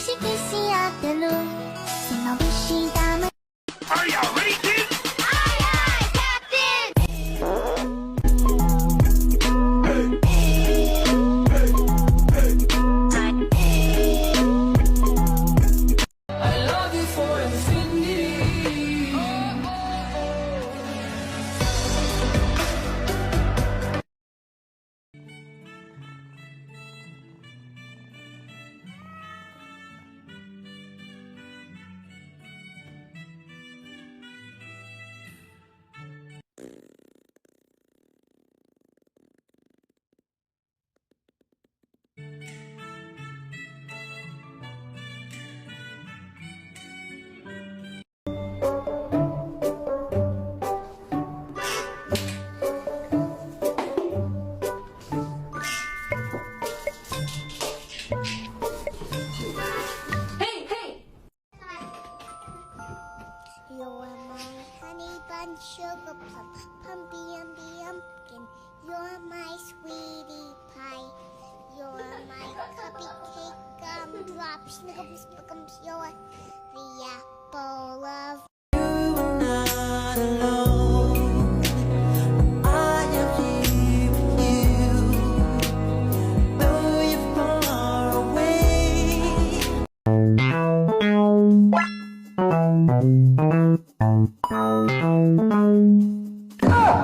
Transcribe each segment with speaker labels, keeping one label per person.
Speaker 1: シキシやってる背伸びしたま
Speaker 2: Are you ready, kid?
Speaker 1: Aye aye Captain
Speaker 3: I love you for infinity. Hey, hey.
Speaker 1: You are my honey bun sugar plum pumpy umby umpkin You're my sweetie pie You're my cupcake gumdrop Snickums spickums You're the apple of
Speaker 4: Not alone. I am here with you. Though you're far away.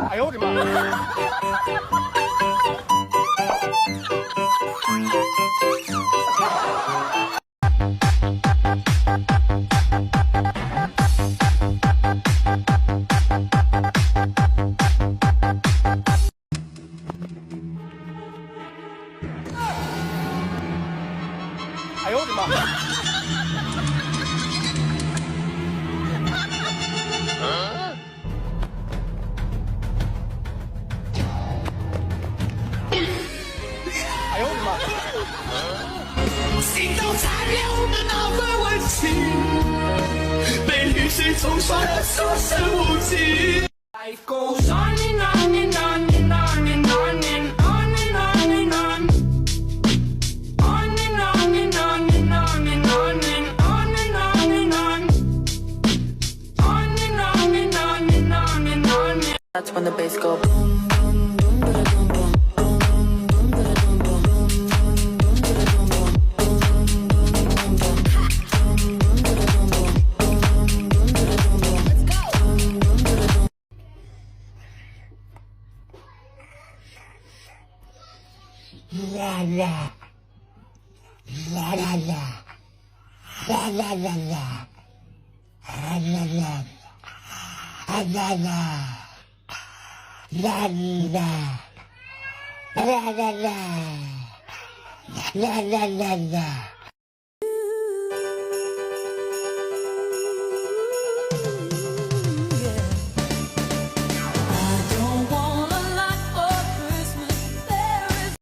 Speaker 2: 哎呦我的妈！ 哎呦我的妈！ 哎呦我的妈！
Speaker 3: 心中残留的那份温情，被绿水冲刷得所剩无几。Life goes on and on and on and on and on and on and on and on. On and on and on and on and on and on and on and on. On and on and on and on and on.
Speaker 5: That's when the bass go boom, boom, boom, ba boom, boom, boom, boom, ba boom, boom, boom, boom, ba boom, boom, boom, boom, boom, boom, boom, boom, ba boom, boom. Let's go. Boom, boom, ba boom.
Speaker 4: La la. La la la. La la la la. La la la. La la la. La la. La la la. La la la la. I don't want a lot for Christmas. There is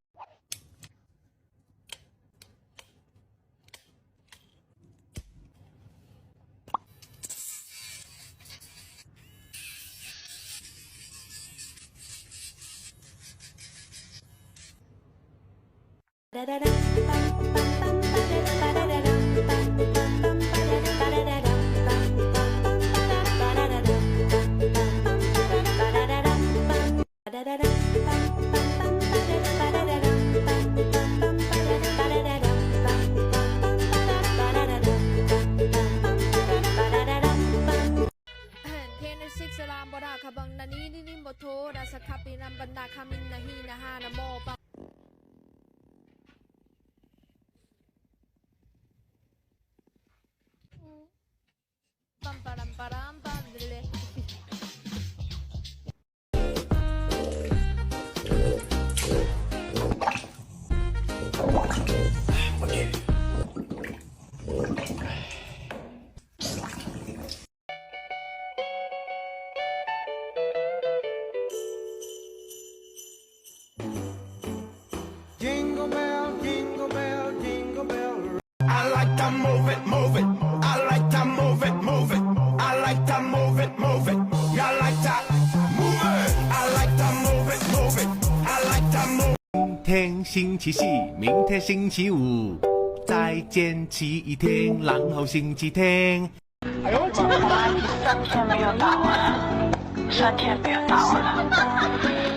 Speaker 6: Six alarm boda kabang nani ni moto da sa kapinam banda kamin na hina hana mo pa pam param param pam dile
Speaker 2: Jingle bell, jingle bell, jingle bell. I like to move it, move it. I like to move it, move it. I like to move it, move it. I like to move it. I like to move it, move it. I like to move.
Speaker 7: 明天星期四，明天星期五，
Speaker 3: 再见7天，然后星期天。
Speaker 7: 3天没有打完，3天没有打完了。